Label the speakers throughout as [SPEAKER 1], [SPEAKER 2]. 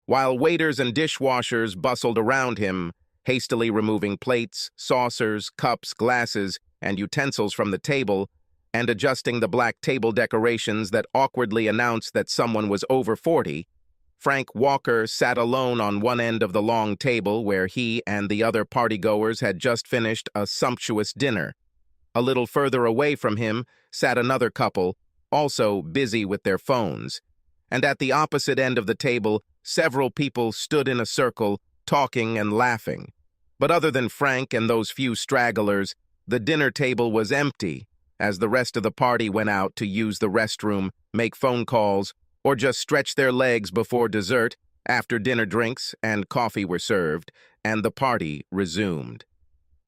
[SPEAKER 1] while waiters and dishwashers bustled around him, hastily removing plates, saucers, cups, glasses, and utensils from the table, and adjusting the black table decorations that awkwardly announced that someone was over 40, Frank Walker sat alone on one end of the long table where he and the other partygoers had just finished a sumptuous dinner. A little further away from him sat another couple, also busy with their phones. And at the opposite end of the table, several people stood in a circle, talking and laughing. But other than Frank and those few stragglers, the dinner table was empty, as the rest of the party went out to use the restroom, make phone calls, or just stretch their legs before dessert, after dinner drinks and coffee were served, and the party resumed.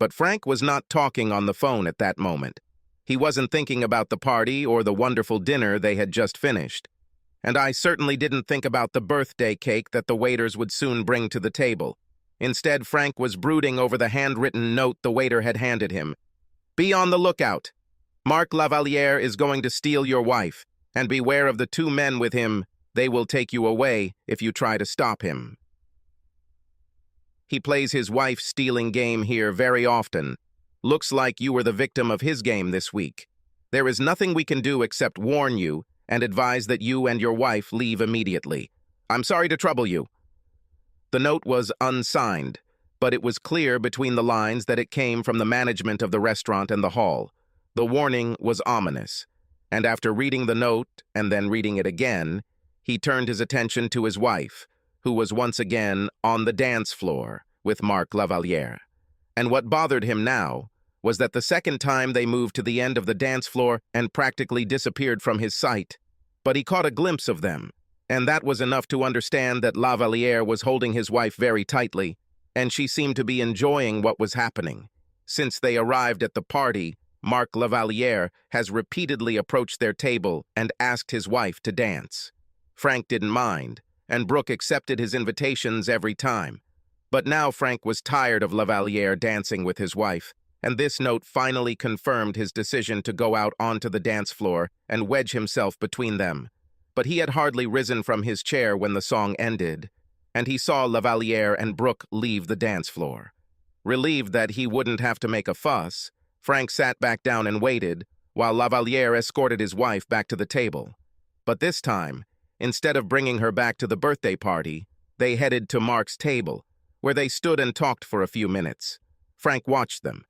[SPEAKER 1] But Frank was not talking on the phone at that moment. He wasn't thinking about the party or the wonderful dinner they had just finished. And I certainly didn't think about the birthday cake that the waiters would soon bring to the table. Instead, Frank was brooding over the handwritten note the waiter had handed him. "Be on the lookout. Marc Lavaliere is going to steal your wife, and beware of the 2 men with him. They will take you away if you try to stop him." He plays his wife-stealing game here very often. Looks like you were the victim of his game this week. There is nothing we can do except warn you and advise that you and your wife leave immediately. I'm sorry to trouble you. The note was unsigned, but it was clear between the lines that it came from the management of the restaurant and the hall. The warning was ominous, and after reading the note and then reading it again, he turned his attention to his wife, who was once again on the dance floor with Marc Lavaliere. And what bothered him now was that the second time they moved to the end of the dance floor and practically disappeared from his sight. But he caught a glimpse of them, and that was enough to understand that Lavaliere was holding his wife very tightly, and she seemed to be enjoying what was happening. Since they arrived at the party, Marc Lavaliere has repeatedly approached their table and asked his wife to dance. Frank didn't mind, and Brooke accepted his invitations every time. But now Frank was tired of Lavaliere dancing with his wife, and this note finally confirmed his decision to go out onto the dance floor and wedge himself between them. But he had hardly risen from his chair when the song ended, and he saw Lavaliere and Brooke leave the dance floor. Relieved that he wouldn't have to make a fuss, Frank sat back down and waited, while Lavaliere escorted his wife back to the table. But this time, instead of bringing her back to the birthday party, they headed to Mark's table, where they stood and talked for a few minutes. Frank watched them.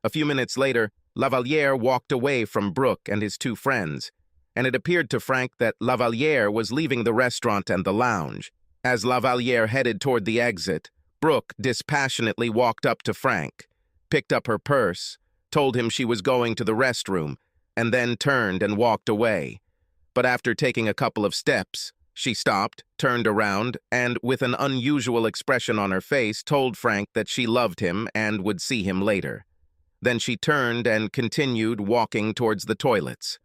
[SPEAKER 1] A few minutes later, Lavaliere walked away from Brooke and his 2 friends, and it appeared to Frank that Lavaliere was leaving the restaurant and the lounge. As Lavaliere headed toward the exit, Brooke dispassionately walked up to Frank, picked up her purse, told him she was going to the restroom, and then turned and walked away. But after taking a couple of steps, she stopped, turned around, and with an unusual expression on her face, told Frank that she loved him and would see him later. Then she turned and continued walking towards the toilets.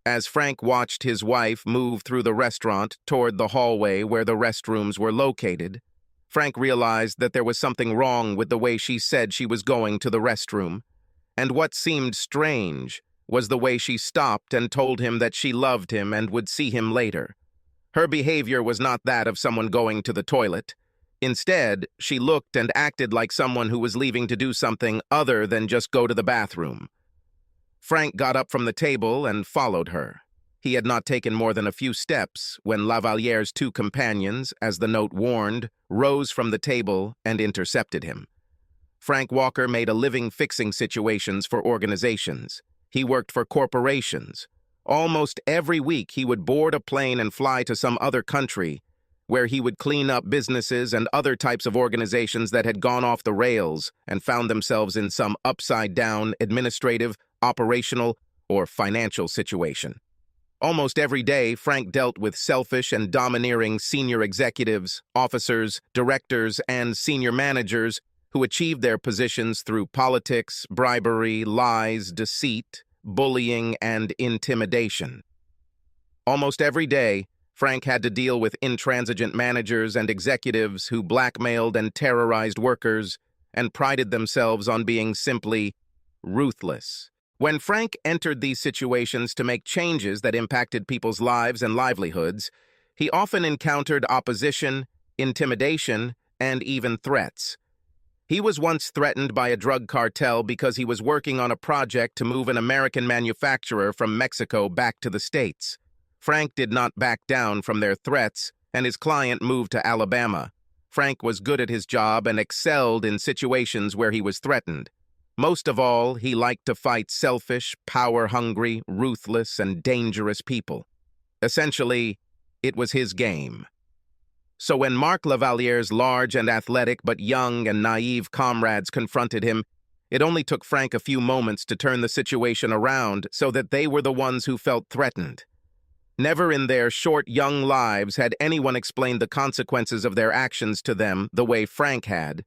[SPEAKER 1] As Frank watched his wife move through the restaurant toward the hallway where the restrooms were located, Frank realized that there was something wrong with the way she said she was going to the restroom. And what seemed strange was the way she stopped and told him that she loved him and would see him later. Her behavior was not that of someone going to the toilet. Instead, she looked and acted like someone who was leaving to do something other than just go to the bathroom. Frank got up from the table and followed her. He had not taken more than a few steps when Lavaliere's 2 companions, as the note warned, rose from the table and intercepted him. Frank Walker made a living fixing situations for organizations. He worked for corporations. Almost every week he would board a plane and fly to some other country, where he would clean up businesses and other types of organizations that had gone off the rails and found themselves in some upside-down administrative, operational, or financial situation. Almost every day, Frank dealt with selfish and domineering senior executives, officers, directors, and senior managers who achieved their positions through politics, bribery, lies, deceit, bullying, and intimidation. Almost every day, Frank had to deal with intransigent managers and executives who blackmailed and terrorized workers and prided themselves on being simply ruthless. When Frank entered these situations to make changes that impacted people's lives and livelihoods, he often encountered opposition, intimidation, and even threats. He was once threatened by a drug cartel because he was working on a project to move an American manufacturer from Mexico back to the States. Frank did not back down from their threats, and his client moved to Alabama. Frank was good at his job and excelled in situations where he was threatened. Most of all, he liked to fight selfish, power-hungry, ruthless, and dangerous people. Essentially, it was his game. So when Marc Lavaliere's large and athletic but young and naive comrades confronted him, it only took Frank a few moments to turn the situation around so that they were the ones who felt threatened. Never in their short, young lives had anyone explained the consequences of their actions to them the way Frank had,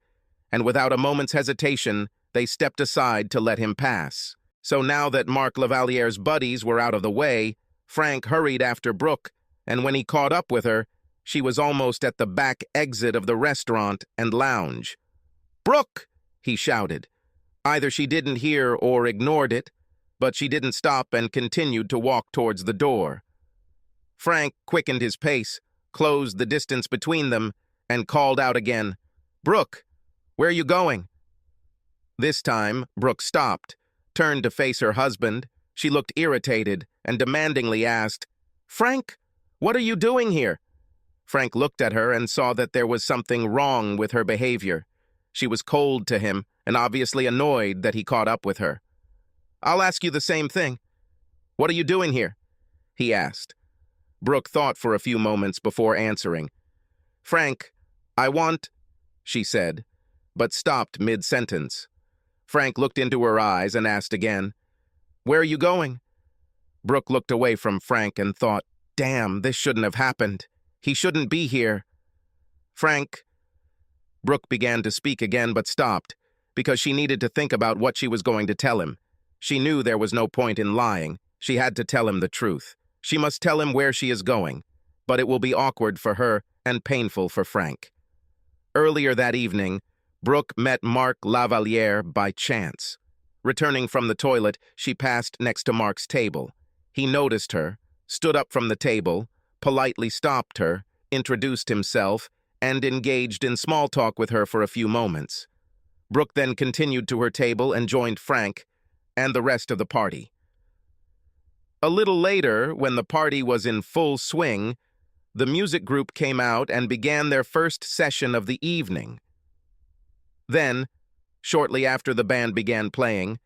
[SPEAKER 1] and without a moment's hesitation, they stepped aside to let him pass. So now that Marc Lavaliere's buddies were out of the way, Frank hurried after Brooke, and when he caught up with her, she was almost at the back exit of the restaurant and lounge. "Brooke!" he shouted. Either she didn't hear or ignored it, but she didn't stop and continued to walk towards the door. Frank quickened his pace, closed the distance between them, and called out again, "Brooke, where are you going?" This time, Brooke stopped, turned to face her husband. She looked irritated and demandingly asked, "Frank, what are you doing here?" Frank looked at her and saw that there was something wrong with her behavior. She was cold to him and obviously annoyed that he caught up with her. "I'll ask you the same thing. What are you doing here?" he asked. Brooke thought for a few moments before answering. "Frank, I want," she said, but stopped mid-sentence. Frank looked into her eyes and asked again, "Where are you going?" Brooke looked away from Frank and thought, "Damn, this shouldn't have happened. He shouldn't be here." "Frank," Brooke began to speak again but stopped, because she needed to think about what she was going to tell him. She knew there was no point in lying. She had to tell him the truth. She must tell him where she is going, but it will be awkward for her and painful for Frank. Earlier that evening, Brooke met Marc Lavaliere by chance. Returning from the toilet, she passed next to Marc's table. He noticed her, stood up from the table, politely stopped her, introduced himself, and engaged in small talk with her for a few moments. Brooke then continued to her table and joined Frank and the rest of the party. A little later, when the party was in full swing, the music group came out and began their first session of the evening. Then, shortly after the band began playing,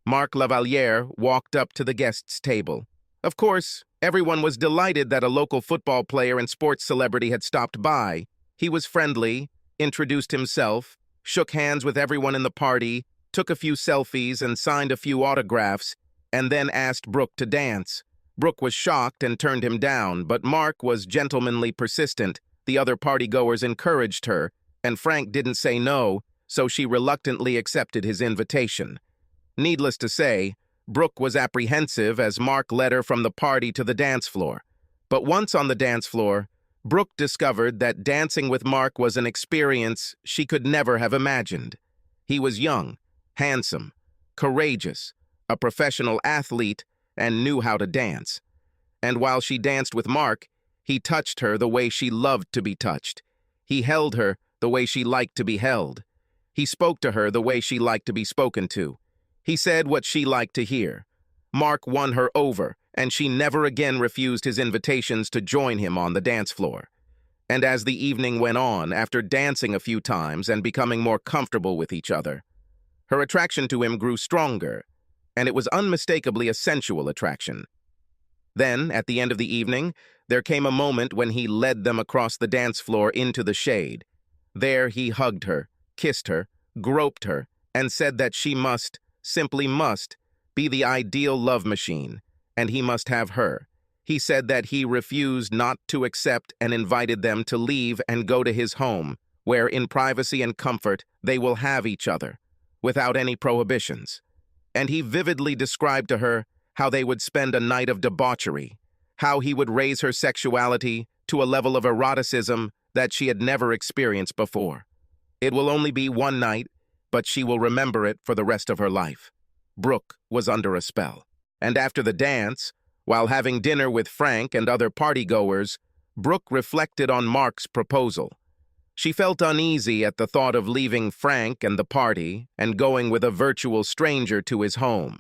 [SPEAKER 1] Marc Lavaliere walked up to the guests' table. Of course, everyone was delighted that a local football player and sports celebrity had stopped by. He was friendly, introduced himself, shook hands with everyone in the party, took a few selfies and signed a few autographs, and then asked Brooke to dance. Brooke was shocked and turned him down, but Marc was gentlemanly persistent. The other partygoers encouraged her, and Frank didn't say no, so she reluctantly accepted his invitation. Needless to say, Brooke was apprehensive as Marc led her from the party to the dance floor. But once on the dance floor, Brooke discovered that dancing with Marc was an experience she could never have imagined. He was young, handsome, courageous, a professional athlete, and knew how to dance. And while she danced with Marc, he touched her the way she loved to be touched. He held her the way she liked to be held. He spoke to her the way she liked to be spoken to. He said what she liked to hear. Marc won her over, and she never again refused his invitations to join him on the dance floor. And as the evening went on, after dancing a few times and becoming more comfortable with each other, her attraction to him grew stronger, and it was unmistakably a sensual attraction. Then, at the end of the evening, there came a moment when he led them across the dance floor into the shade. There he hugged her, kissed her, groped her, and said that she must, simply must, be the ideal love machine, and he must have her. He said that he refused not to accept and invited them to leave and go to his home, where in privacy and comfort they will have each other, without any prohibitions. And he vividly described to her how they would spend a night of debauchery, how he would raise her sexuality to a level of eroticism that she had never experienced before. It will only be one night, but she will remember it for the rest of her life. Brooke was under a spell. And after the dance, while having dinner with Frank and other partygoers, Brooke reflected on Marc's proposal. She felt uneasy at the thought of leaving Frank and the party and going with a virtual stranger to his home.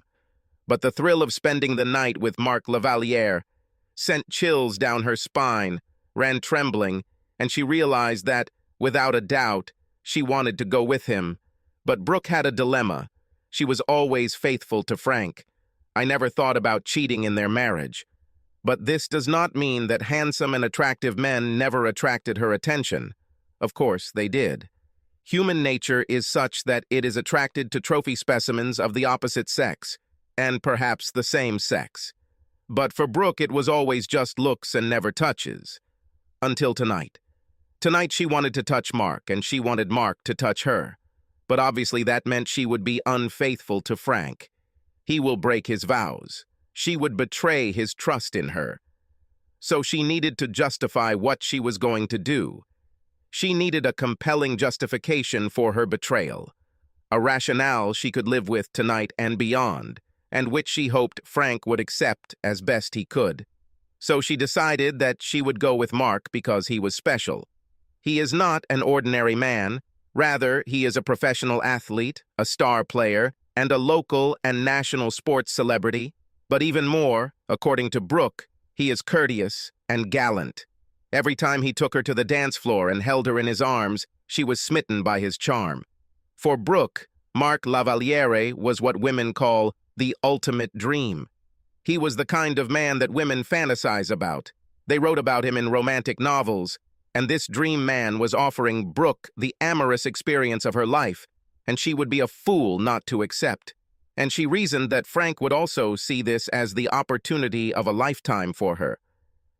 [SPEAKER 1] But the thrill of spending the night with Marc Lavaliere sent chills down her spine, ran trembling, and she realized that, without a doubt, she wanted to go with him. But Brooke had a dilemma. She was always faithful to Frank. I never thought about cheating in their marriage. But this does not mean that handsome and attractive men never attracted her attention. Of course, they did. Human nature is such that it is attracted to trophy specimens of the opposite sex, and perhaps the same sex. But for Brooke, it was always just looks and never touches. Until tonight. Tonight she wanted to touch Mark, and she wanted Mark to touch her. But obviously that meant she would be unfaithful to Frank. He will break his vows. She would betray his trust in her. So she needed to justify what she was going to do. She needed a compelling justification for her betrayal. A rationale she could live with tonight and beyond, and which she hoped Frank would accept as best he could. So she decided that she would go with Mark because he was special. He is not an ordinary man. Rather, he is a professional athlete, a star player, and a local and national sports celebrity. But even more, according to Brooke, he is courteous and gallant. Every time he took her to the dance floor and held her in his arms, she was smitten by his charm. For Brooke, Marc Lavaliere was what women call the ultimate dream. He was the kind of man that women fantasize about. They wrote about him in romantic novels, and this dream man was offering Brooke the amorous experience of her life, and she would be a fool not to accept. And she reasoned that Frank would also see this as the opportunity of a lifetime for her.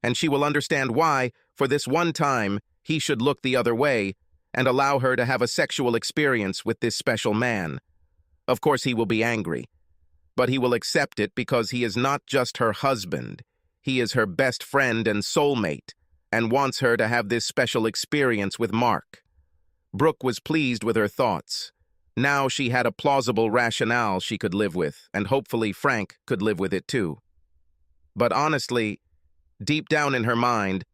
[SPEAKER 1] And she will understand why, for this one time, he should look the other way and allow her to have a sexual experience with this special man. Of course, he will be angry, but he will accept it because he is not just her husband. He is her best friend and soulmate, and wants her to have this special experience with Mark. Brooke was pleased with her thoughts. Now she had a plausible rationale she could live with, and hopefully Frank could live with it too. But honestly, deep down in her mind,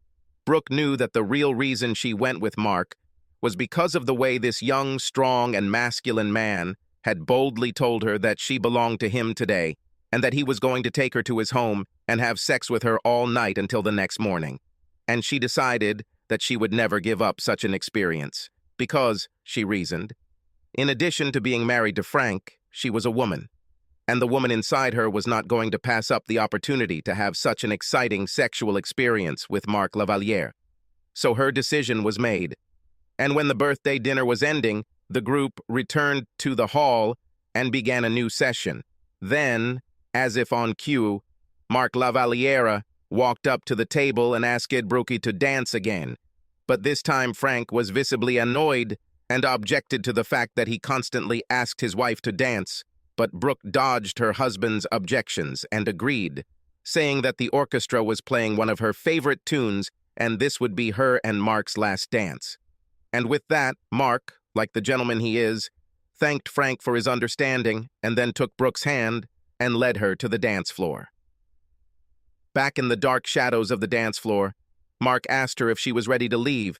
[SPEAKER 1] Brooke knew that the real reason she went with Mark was because of the way this young, strong, and masculine man had boldly told her that she belonged to him today, and that he was going to take her to his home and have sex with her all night until the next morning. And she decided that she would never give up such an experience, because, she reasoned, in addition to being married to Frank, she was a woman, and the woman inside her was not going to pass up the opportunity to have such an exciting sexual experience with Marc Lavaliere. So her decision was made, and when the birthday dinner was ending, the group returned to the hall and began a new session. Then, as if on cue, Marc Lavaliere walked up to the table and asked Brooke to dance again. But this time Frank was visibly annoyed and objected to the fact that he constantly asked his wife to dance, but Brooke dodged her husband's objections and agreed, saying that the orchestra was playing one of her favorite tunes and this would be her and Mark's last dance. And with that, Mark, like the gentleman he is, thanked Frank for his understanding and then took Brooke's hand and led her to the dance floor. Back in the dark shadows of the dance floor, Mark asked her if she was ready to leave.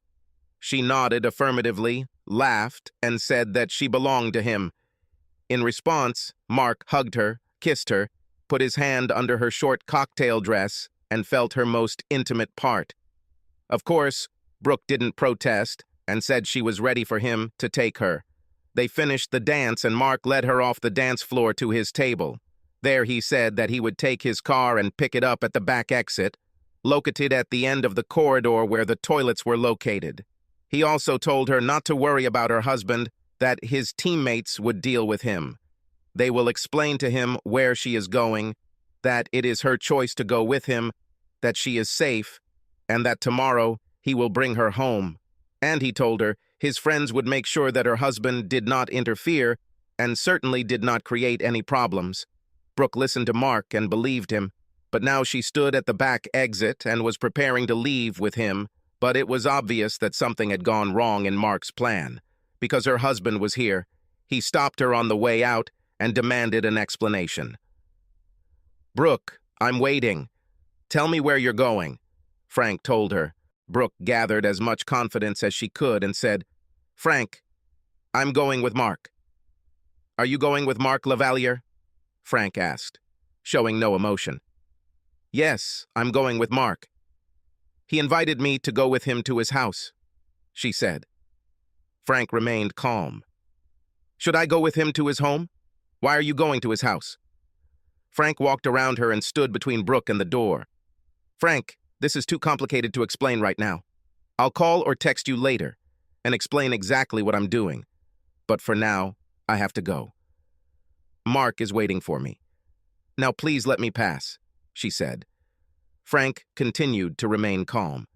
[SPEAKER 1] She nodded affirmatively, laughed, and said that she belonged to him. In response, Mark hugged her, kissed her, put his hand under her short cocktail dress, and felt her most intimate part. Of course, Brooke didn't protest and said she was ready for him to take her. They finished the dance and Mark led her off the dance floor to his table. There he said that he would take his car and pick it up at the back exit, located at the end of the corridor where the toilets were located. He also told her not to worry about her husband, that his teammates would deal with him. They will explain to him where she is going, that it is her choice to go with him, that she is safe, and that tomorrow he will bring her home. And he told her his friends would make sure that her husband did not interfere and certainly did not create any problems. Brooke listened to Mark and believed him, but now she stood at the back exit and was preparing to leave with him, but it was obvious that something had gone wrong in Mark's plan. Because her husband was here, he stopped her on the way out and demanded an explanation. "Brooke, I'm waiting. Tell me where you're going," Frank told her. Brooke gathered as much confidence as she could and said, "Frank, I'm going with Mark." "Are you going with Mark Lavalier?" Frank asked, showing no emotion. "Yes, I'm going with Mark. He invited me to go with him to his house," she said. Frank remained calm. "Should I go with him to his home? Why are you going to his house?" Frank walked around her and stood between Brooke and the door. "Frank, this is too complicated to explain right now. I'll call or text you later and explain exactly what I'm doing. But for now, I have to go. Mark is waiting for me. Now please let me pass," she said. Frank continued to remain calm.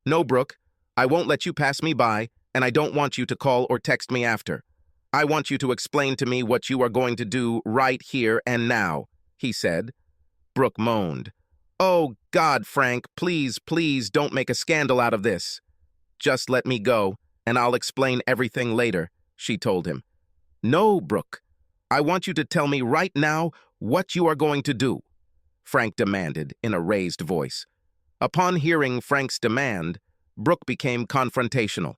[SPEAKER 1] "No, Brooke, I won't let you pass me by, and I don't want you to call or text me after. I want you to explain to me what you are going to do right here and now," he said. Brooke moaned. "Oh, God, Frank, please, please don't make a scandal out of this." "Just let me go, and I'll explain everything later," she told him. "No, Brooke, I want you to tell me right now what you are going to do," Frank demanded in a raised voice. Upon hearing Frank's demand, Brooke became confrontational.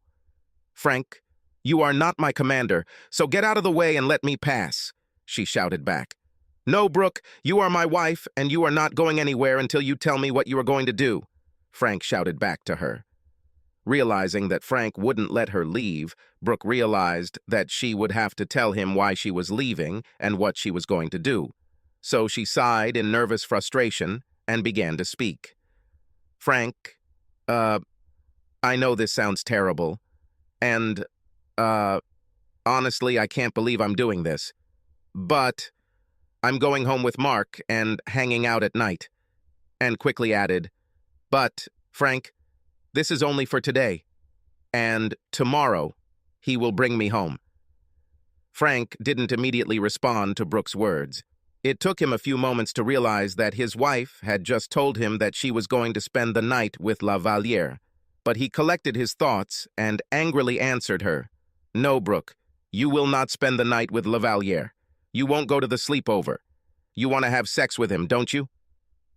[SPEAKER 1] "Frank, you are not my commander, so get out of the way and let me pass," she shouted back. "No, Brooke, you are my wife, and you are not going anywhere until you tell me what you are going to do," Frank shouted back to her. Realizing that Frank wouldn't let her leave, Brooke realized that she would have to tell him why she was leaving and what she was going to do. So she sighed in nervous frustration and began to speak. "Frank, I know this sounds terrible, and, honestly, I can't believe I'm doing this, but I'm going home with Mark and hanging out at night," and quickly added, "But, Frank, this is only for today, and tomorrow he will bring me home." Frank didn't immediately respond to Brooke's words. It took him a few moments to realize that his wife had just told him that she was going to spend the night with Lavalier, but he collected his thoughts and angrily answered her, "No, Brooke, you will not spend the night with Lavalier. You won't go to the sleepover. You want to have sex with him, don't you?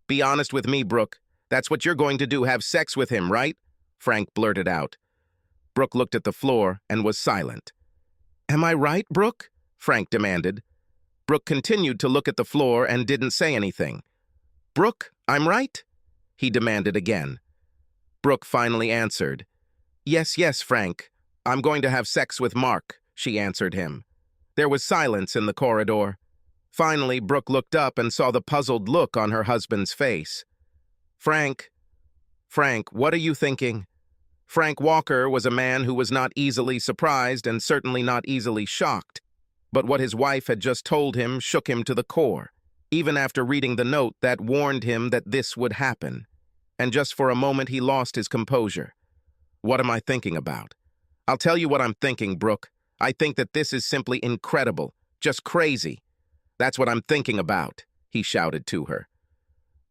[SPEAKER 1] Be honest with me, Brooke. That's what you're going to do, have sex with him, right?" Frank blurted out. Brooke looked at the floor and was silent. "Am I right, Brooke?" Frank demanded. Brooke continued to look at the floor and didn't say anything. "Brooke, I'm right?" he demanded again. Brooke finally answered. Yes, Frank. I'm going to have sex with Mark," she answered him. There was silence in the corridor. Finally, Brooke looked up and saw the puzzled look on her husband's face. Frank, what are you thinking?" Frank Walker was a man who was not easily surprised and certainly not easily shocked. But what his wife had just told him shook him to the core, even after reading the note that warned him that this would happen. And just for a moment he lost his composure. "What am I thinking about? I'll tell you what I'm thinking, Brooke. I think that this is simply incredible, just crazy. That's what I'm thinking about," he shouted to her.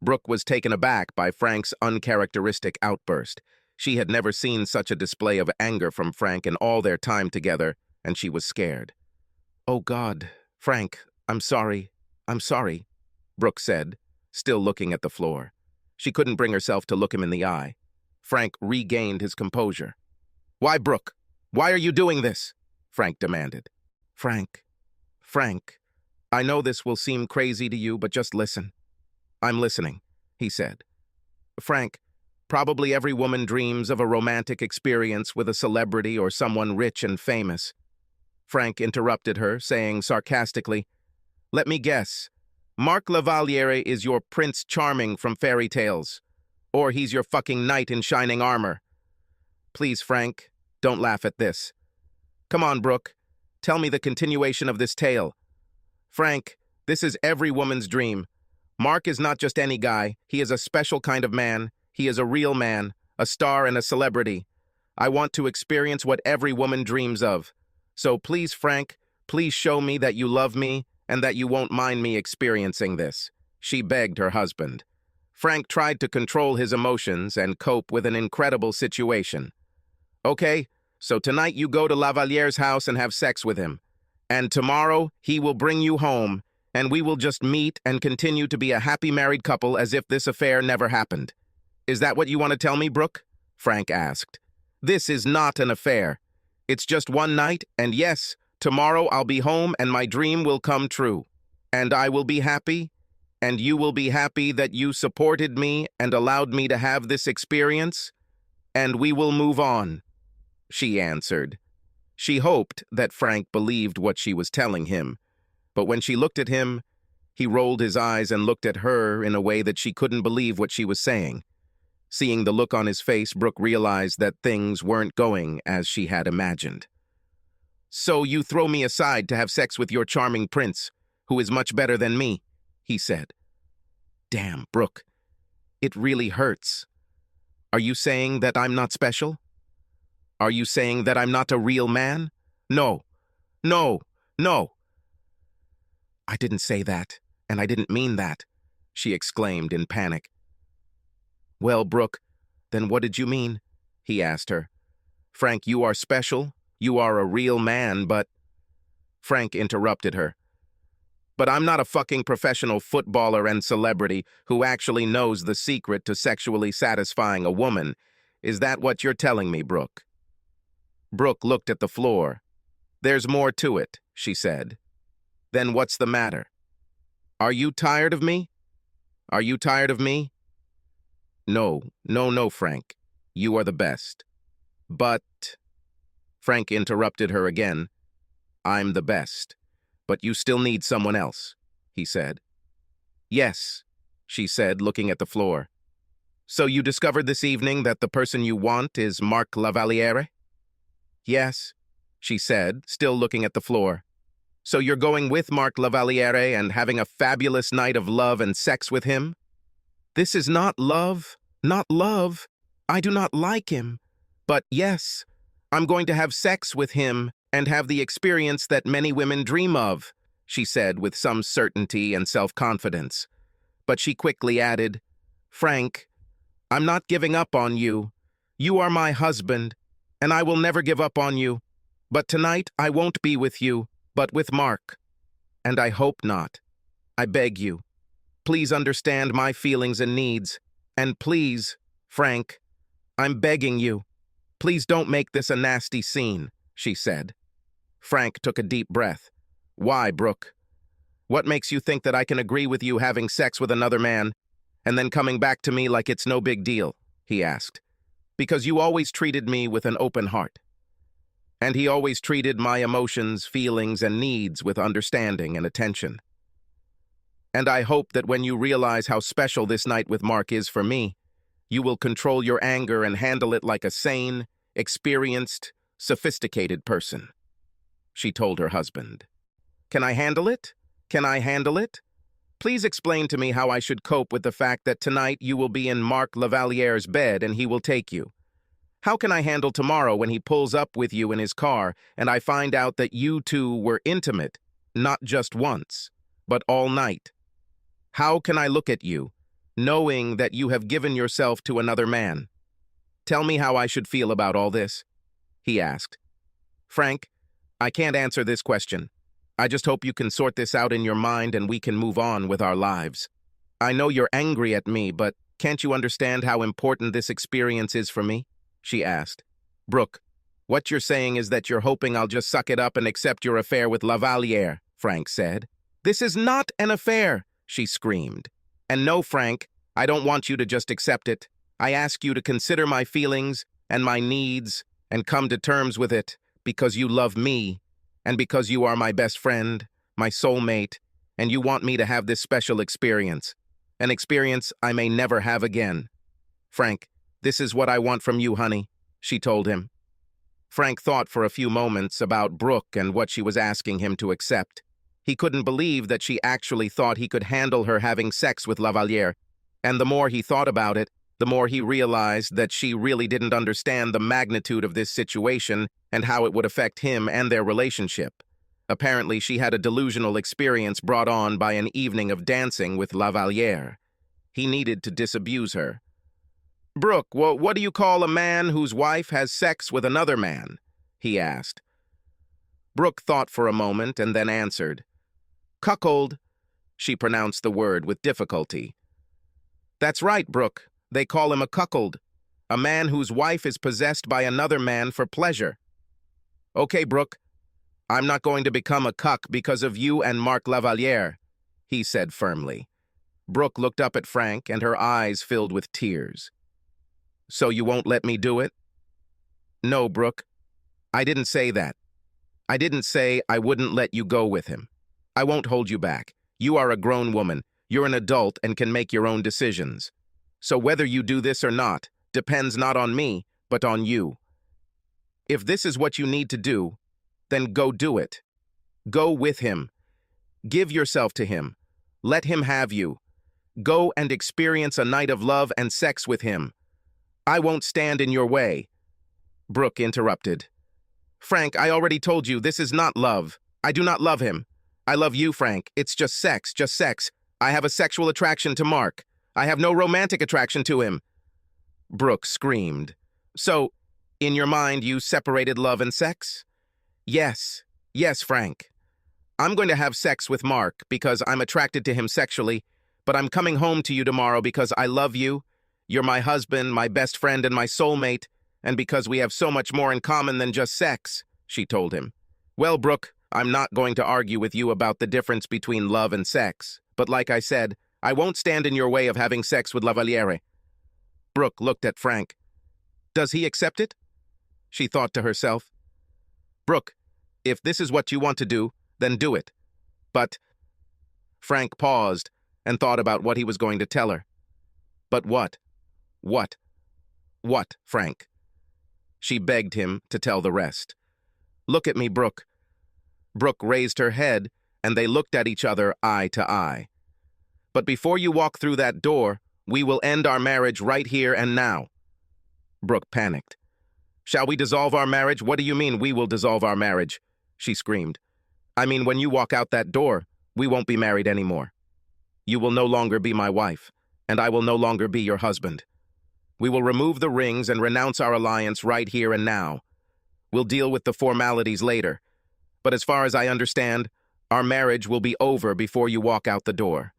[SPEAKER 1] Brooke was taken aback by Frank's uncharacteristic outburst. She had never seen such a display of anger from Frank in all their time together, and she was scared. "Oh, God, Frank, I'm sorry, Brooke said, still looking at the floor. She couldn't bring herself to look him in the eye. Frank regained his composure. "Why, Brooke? Why are you doing this?" Frank demanded. Frank, I know this will seem crazy to you, but just listen." "I'm listening," he said. "Frank, probably every woman dreams of a romantic experience with a celebrity or someone rich and famous." Frank interrupted her, saying sarcastically, "Let me guess. Mark Lavalier is your Prince Charming from fairy tales. Or he's your fucking knight in shining armor." "Please, Frank, don't laugh at this. Come on, Brooke. Tell me the continuation of this tale." "Frank, this is every woman's dream. Mark is not just any guy. He is a special kind of man. He is a real man, a star and a celebrity. I want to experience what every woman dreams of. So please, Frank, please show me that you love me and that you won't mind me experiencing this," she begged her husband. Frank tried to control his emotions and cope with an incredible situation. "Okay, so tonight you go to Lavalier's house and have sex with him. And tomorrow he will bring you home, and we will just meet and continue to be a happy married couple as if this affair never happened. Is that what you want to tell me, Brooke?" Frank asked. "This is not an affair. It's just one night, and yes, tomorrow I'll be home and my dream will come true. And I will be happy, and you will be happy that you supported me and allowed me to have this experience, and we will move on," she answered. She hoped that Frank believed what she was telling him, but when she looked at him, he rolled his eyes and looked at her in a way that she couldn't believe what she was saying. Seeing the look on his face, Brooke realized that things weren't going as she had imagined. "So you throw me aside to have sex with your charming prince, who is much better than me," he said. "Damn, Brooke, it really hurts. Are you saying that I'm not special? Are you saying that I'm not a real man? No, no, no." "I didn't say that, and I didn't mean that," she exclaimed in panic. "Well, Brooke, then what did you mean?" he asked her. "Frank, you are special, you are a real man, but—" Frank interrupted her. "But I'm not a fucking professional footballer and celebrity who actually knows the secret to sexually satisfying a woman. Is that what you're telling me, Brooke?" Brooke looked at the floor. "There's more to it," she said. "Then what's the matter? Are you tired of me? Are you tired of me?" "No, no, no, Frank. You are the best." "But—" Frank interrupted her again. "I'm the best. But you still need someone else," he said. "Yes," she said, looking at the floor. "So you discovered this evening that the person you want is Marc Lavaliere?" "Yes," she said, still looking at the floor. "So you're going with Marc Lavaliere and having a fabulous night of love and sex with him?" "This is not love, not love. I do not like him. But yes, I'm going to have sex with him and have the experience that many women dream of," she said with some certainty and self-confidence. But she quickly added, "Frank, I'm not giving up on you. You are my husband, and I will never give up on you. But tonight I won't be with you, but with Marc. And I hope not. I beg you. Please understand my feelings and needs. And please, Frank, I'm begging you. Please don't make this a nasty scene," she said. Frank took a deep breath. "Why, Brooke? What makes you think that I can agree with you having sex with another man and then coming back to me like it's no big deal?" he asked. "Because you always treated me with an open heart. And he always treated my emotions, feelings, and needs with understanding and attention. And I hope that when you realize how special this night with Marc is for me, you will control your anger and handle it like a sane, experienced, sophisticated person," she told her husband. "Can I handle it? Can I handle it? Please explain to me how I should cope with the fact that tonight you will be in Marc Lavaliere's bed and he will take you. How can I handle tomorrow when he pulls up with you in his car and I find out that you two were intimate, not just once, but all night? How can I look at you, knowing that you have given yourself to another man? Tell me how I should feel about all this," he asked. "Frank, I can't answer this question. I just hope you can sort this out in your mind and we can move on with our lives. I know you're angry at me, but can't you understand how important this experience is for me?" she asked. "Brooke, what you're saying is that you're hoping I'll just suck it up and accept your affair with Lavaliere," Frank said. "This is not an affair," she screamed. "And no, Frank, I don't want you to just accept it. I ask you to consider my feelings and my needs and come to terms with it because you love me and because you are my best friend, my soulmate, and you want me to have this special experience, an experience I may never have again. Frank, this is what I want from you, honey," she told him. Frank thought for a few moments about Brooke and what she was asking him to accept. He couldn't believe that she actually thought he could handle her having sex with Lavaliere, and the more he thought about it, the more he realized that she really didn't understand the magnitude of this situation and how it would affect him and their relationship. Apparently, she had a delusional experience brought on by an evening of dancing with Lavaliere. He needed to disabuse her. "Brooke, what do you call a man whose wife has sex with another man?" he asked. Brooke thought for a moment and then answered. "Cuckold," she pronounced the word with difficulty. "That's right, Brooke. They call him a cuckold. A man whose wife is possessed by another man for pleasure. Okay, Brooke, I'm not going to become a cuck because of you and Marc Lavaliere, he said firmly. Brooke looked up at Frank, and her eyes filled with tears. So you won't let me do it? No, Brooke. I didn't say that. I didn't say I wouldn't let you go with him. I won't hold you back. You are a grown woman. You're an adult and can make your own decisions. So whether you do this or not depends not on me, but on you. If this is what you need to do, then go do it. Go with him. Give yourself to him. Let him have you. Go and experience a night of love and sex with him. I won't stand in your way. Brooke interrupted. Frank, I already told you this is not love. I do not love him. I love you, Frank. It's just sex, just sex. I have a sexual attraction to Marc. I have no romantic attraction to him. Brooke screamed. So, in your mind, you separated love and sex? Yes. Yes, Frank. I'm going to have sex with Marc because I'm attracted to him sexually, but I'm coming home to you tomorrow because I love you. You're my husband, my best friend, and my soulmate, and because we have so much more in common than just sex, she told him. Well, Brooke, I'm not going to argue with you about the difference between love and sex, but like I said, I won't stand in your way of having sex with Lavaliere. Brooke looked at Frank. Does he accept it? She thought to herself. Brooke, if this is what you want to do, then do it. But... Frank paused and thought about what he was going to tell her. But what? What? What, Frank? She begged him to tell the rest. Look at me, Brooke. Brooke raised her head, and they looked at each other eye to eye. But before you walk through that door, we will end our marriage right here and now. Brooke panicked. Shall we dissolve our marriage? What do you mean we will dissolve our marriage? She screamed. I mean, when you walk out that door, we won't be married anymore. You will no longer be my wife, and I will no longer be your husband. We will remove the rings and renounce our alliance right here and now. We'll deal with the formalities later. But as far as I understand, our marriage will be over before you walk out the door.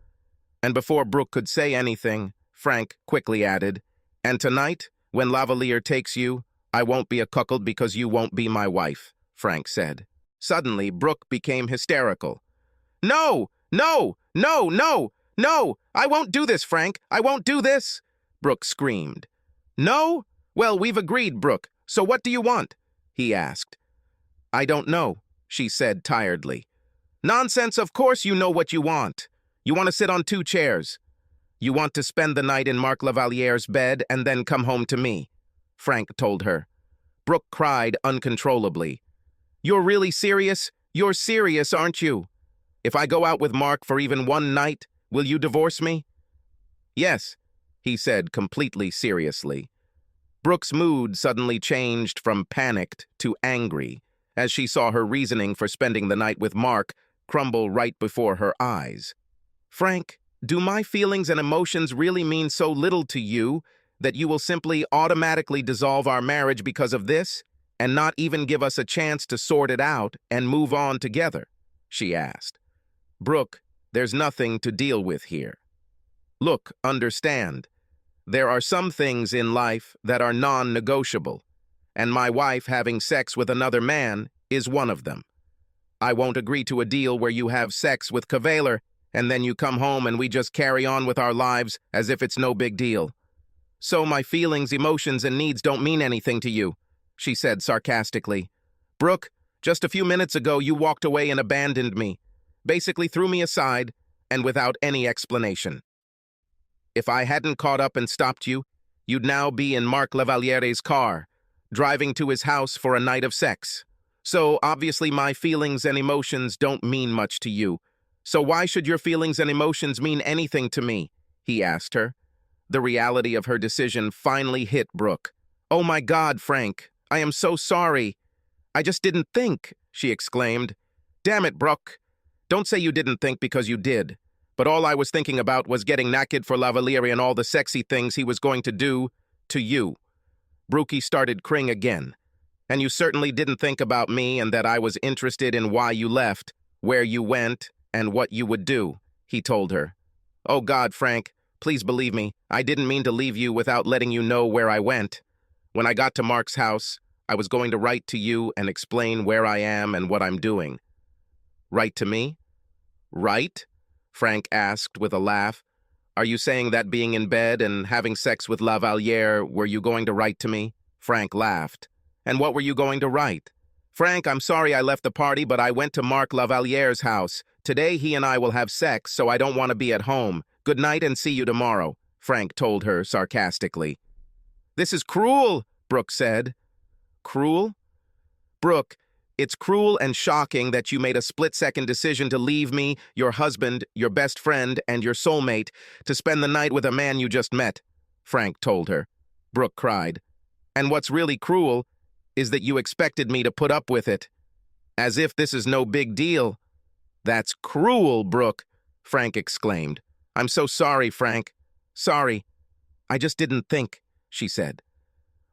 [SPEAKER 1] And before Brooke could say anything, Frank quickly added, and tonight, when Lavaliere takes you, I won't be a cuckold because you won't be my wife, Frank said. Suddenly, Brooke became hysterical. No! No! No! No! No! I won't do this, Frank! I won't do this! Brooke screamed. No? Well, we've agreed, Brooke. So what do you want? He asked. I don't know, she said tiredly. Nonsense, of course you know what you want. You want to sit on 2 chairs. You want to spend the night in Marc Lavaliere's bed and then come home to me, Frank told her. Brooke cried uncontrollably. You're really serious? You're serious, aren't you? If I go out with Marc for even one night, will you divorce me? Yes, he said completely seriously. Brooke's mood suddenly changed from panicked to angry as she saw her reasoning for spending the night with Marc crumble right before her eyes. Frank, do my feelings and emotions really mean so little to you that you will simply automatically dissolve our marriage because of this and not even give us a chance to sort it out and move on together? She asked. Brooke, there's nothing to deal with here. Look, understand. There are some things in life that are non-negotiable, and my wife having sex with another man is one of them. I won't agree to a deal where you have sex with Cavalier and then you come home and we just carry on with our lives as if it's no big deal. So my feelings, emotions, and needs don't mean anything to you, she said sarcastically. Brooke, just a few minutes ago you walked away and abandoned me, basically threw me aside, and without any explanation. If I hadn't caught up and stopped you, you'd now be in Marc Lavaliere's car, driving to his house for a night of sex. So obviously my feelings and emotions don't mean much to you. So why should your feelings and emotions mean anything to me? He asked her. The reality of her decision finally hit Brooke. Oh my God, Frank, I am so sorry. I just didn't think, she exclaimed. Damn it, Brooke. Don't say you didn't think because you did. But all I was thinking about was getting naked for Lavaliere and all the sexy things he was going to do to you. Brookie started crying again. And you certainly didn't think about me and that I was interested in why you left, where you went, and what you would do, he told her. Oh God, Frank, Please believe me, I didn't mean to leave you without letting you know where I went. When I got to Mark's house, I was going to write to you and explain where I am and what I'm doing." "Write to me?" "Write?" Frank asked with a laugh. "Are you saying that being in bed and having sex with La Valliere, were you going to write to me?" Frank laughed. "And what were you going to write?" "Frank, I'm sorry I left the party, but I went to Mark La Valliere's house. Today he and I will have sex, so I don't want to be at home. Good night and see you tomorrow," Frank told her sarcastically. "This is cruel," Brooke said. "Cruel?" "Brooke, it's cruel and shocking that you made a split-second decision to leave me, your husband, your best friend, and your soulmate to spend the night with a man you just met," Frank told her. Brooke cried. "And what's really cruel is that you expected me to put up with it. As if this is no big deal." "That's cruel, Brooke," Frank exclaimed. "I'm so sorry, Frank. Sorry. I just didn't think," she said.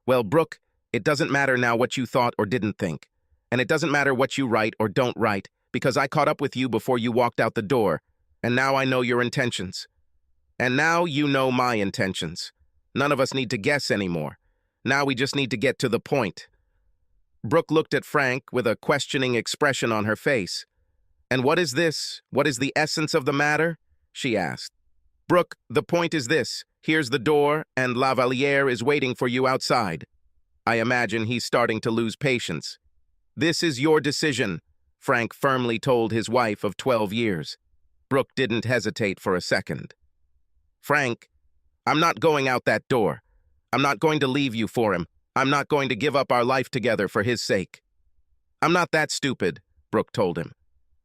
[SPEAKER 1] "Well, Brooke, it doesn't matter now what you thought or didn't think. And it doesn't matter what you write or don't write, because I caught up with you before you walked out the door, and now I know your intentions. And now you know my intentions. None of us need to guess anymore. Now we just need to get to the point." Brooke looked at Frank with a questioning expression on her face. "And what is this? What is the essence of the matter?" she asked. "Brooke, the point is this. Here's the door, and La Valliere is waiting for you outside." I imagine he's starting to lose patience. "This is your decision," Frank firmly told his wife of 12 years. Brooke didn't hesitate for a second. "Frank, I'm not going out that door. I'm not going to leave you for him. I'm not going to give up our life together for his sake." "I'm not that stupid," Brooke told him.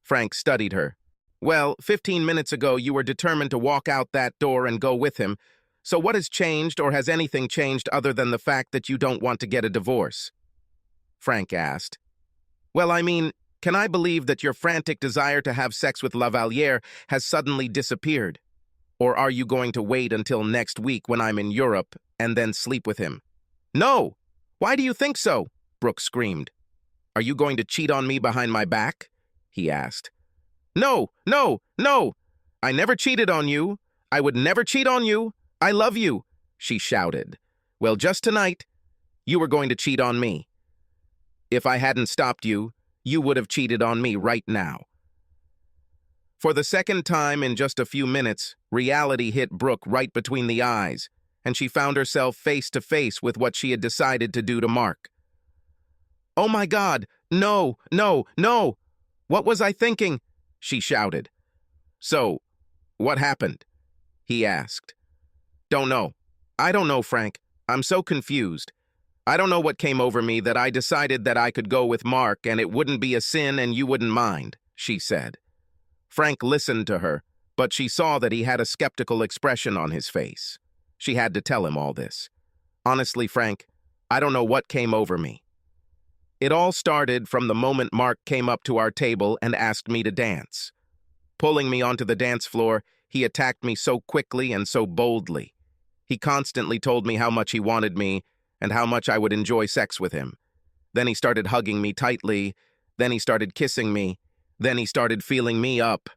[SPEAKER 1] Frank studied her. "Well, 15 minutes ago you were determined to walk out that door and go with him. So what has changed, or has anything changed other than the fact that you don't want to get a divorce?" Frank asked. "Well, I mean, can I believe that your frantic desire to have sex with La Valliere has suddenly disappeared? Or are you going to wait until next week when I'm in Europe and then sleep with him?" "No! Why do you think so?" Brooke screamed. "Are you going to cheat on me behind my back?" he asked. "No, no, no! I never cheated on you. I would never cheat on you. I love you," she shouted. "Well, just tonight, you were going to cheat on me. If I hadn't stopped you, you would have cheated on me right now." For the second time in just a few minutes, reality hit Brooke right between the eyes, and she found herself face to face with what she had decided to do to Mark. "Oh my God, no, no, no! What was I thinking?" she shouted. "So, what happened?" he asked. "Don't know. I don't know, Frank. I'm so confused. I don't know what came over me that I decided that I could go with Mark and it wouldn't be a sin and you wouldn't mind," she said. Frank listened to her, but she saw that he had a skeptical expression on his face. She had to tell him all this. "Honestly, Frank, I don't know what came over me. It all started from the moment Mark came up to our table and asked me to dance. Pulling me onto the dance floor, he attacked me so quickly and so boldly. He constantly told me how much he wanted me and how much I would enjoy sex with him. Then he started hugging me tightly. Then he started kissing me. Then he started feeling me up.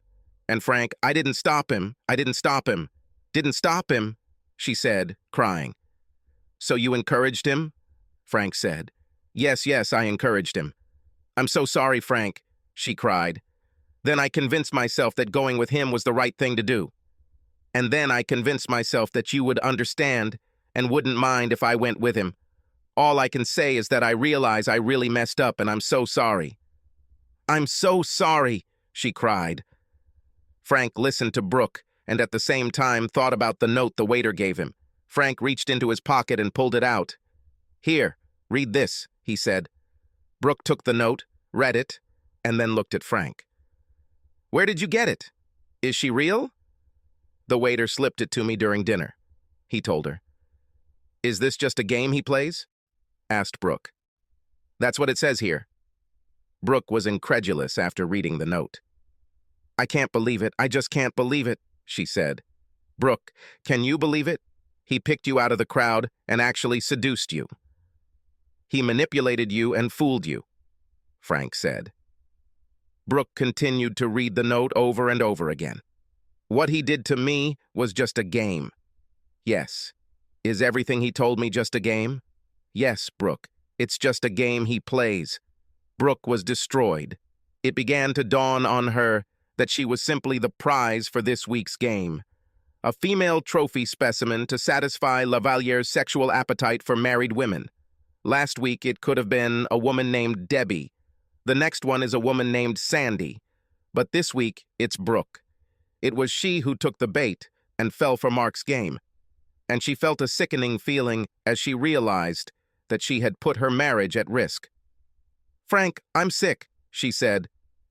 [SPEAKER 1] And Frank, I didn't stop him. I didn't stop him. Didn't stop him," she said, crying. "So you encouraged him?" Frank said. Yes, I encouraged him." "I'm so sorry, Frank," she cried. "Then I convinced myself that going with him was the right thing to do. And then I convinced myself that you would understand and wouldn't mind if I went with him. All I can say is that I realize I really messed up and I'm so sorry." "I'm so sorry," she cried. Frank listened to Brooke and at the same time thought about the note the waiter gave him. Frank reached into his pocket and pulled it out. "Here, read this," he said. Brooke took the note, read it, and then looked at Frank. "Where did you get it? Is she real?" "The waiter slipped it to me during dinner," he told her. "Is this just a game he plays?" asked Brooke. "That's what it says here." Brooke was incredulous after reading the note. "I can't believe it. I just can't believe it," she said. "Brooke, can you believe it? He picked you out of the crowd and actually seduced you. He manipulated you and fooled you," Frank said. Brooke continued to read the note over and over again. "What he did to me was just a game. Yes. Is everything he told me just a game? Yes, Brooke. It's just a game he plays. Brooke was destroyed. It began to dawn on her that she was simply the prize for this week's game. A female trophy specimen to satisfy Lavaliere's sexual appetite for married women. Last week, it could have been a woman named Debbie. The next one is a woman named Sandy. But this week, it's Brooke. It was she who took the bait and fell for Mark's game. And she felt a sickening feeling as she realized that she had put her marriage at risk. "Frank, I'm sick," she said,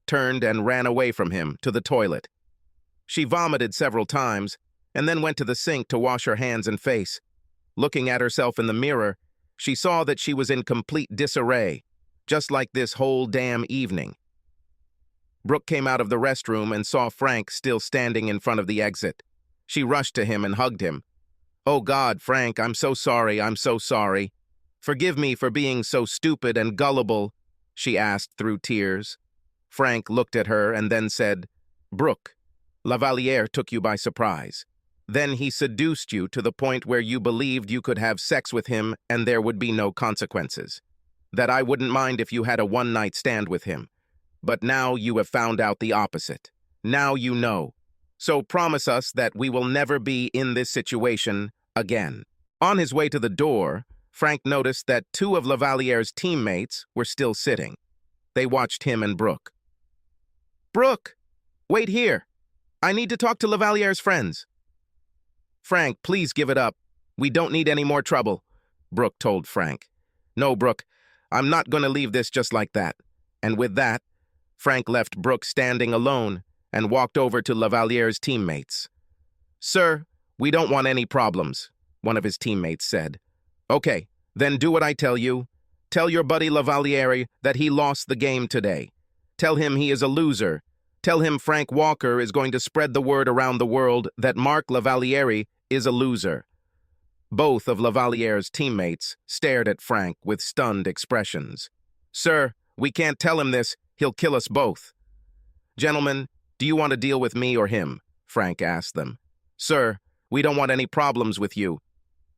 [SPEAKER 1] turned and ran away from him to the toilet. She vomited several times and then went to the sink to wash her hands and face. Looking at herself in the mirror, she saw that she was in complete disarray, just like this whole damn evening. Brooke came out of the restroom and saw Frank still standing in front of the exit. She rushed to him and hugged him. "Oh God, Frank, I'm so sorry, I'm so sorry. Forgive me for being so stupid and gullible," she asked through tears. Frank looked at her and then said, "Brooke, Lavaliere took you by surprise. Then he seduced you to the point where you believed you could have sex with him and there would be no consequences. That I wouldn't mind if you had a one-night stand with him. But now you have found out the opposite. Now you know. So promise us that we will never be in this situation again." On his way to the door, Frank noticed that two of Lavaliere's teammates were still sitting. They watched him and Brooke. "Brooke, wait here. I need to talk to Lavaliere's friends." "Frank, please give it up. We don't need any more trouble," Brooke told Frank. "No, Brooke, I'm not going to leave this just like that." And with that, Frank left Brooke standing alone and walked over to Lavaliere's teammates. "Sir, we don't want any problems," one of his teammates said. "Okay, then do what I tell you. Tell your buddy Lavaliere that he lost the game today. Tell him he is a loser. Tell him Frank Walker is going to spread the word around the world that Mark Lavaliere is a loser." Both of Lavaliere's teammates stared at Frank with stunned expressions. "Sir, we can't tell him this. He'll kill us both." "Gentlemen, do you want to deal with me or him?" Frank asked them. "Sir, we don't want any problems with you."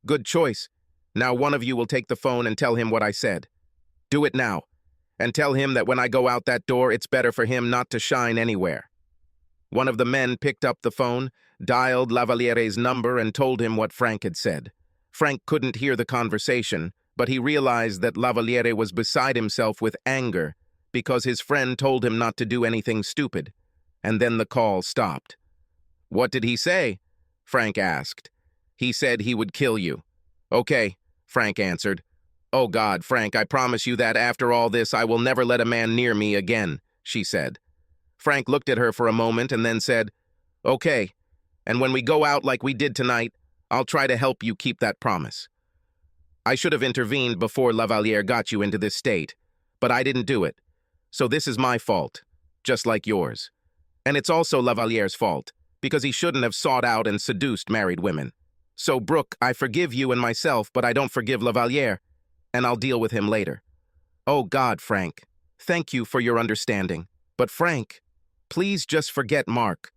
[SPEAKER 1] "Good choice. Now one of you will take the phone and tell him what I said. Do it now. And tell him that when I go out that door, it's better for him not to shine anywhere." One of the men picked up the phone, dialed Lavaliere's number, and told him what Frank had said. Frank couldn't hear the conversation, but he realized that Lavaliere was beside himself with anger because his friend told him not to do anything stupid. And then the call stopped. "What did he say?" Frank asked. "He said he would kill you." "Okay," Frank answered. "Oh God, Frank, I promise you that after all this I will never let a man near me again," she said. Frank looked at her for a moment and then said, "Okay, and when we go out like we did tonight, I'll try to help you keep that promise. I should have intervened before Lavaliere got you into this state, but I didn't do it. So this is my fault, just like yours. And it's also Lavaliere's fault, because he shouldn't have sought out and seduced married women. So, Brooke, I forgive you and myself, but I don't forgive Lavaliere, and I'll deal with him later." "Oh God, Frank, thank you for your understanding. But Frank, please just forget Mark.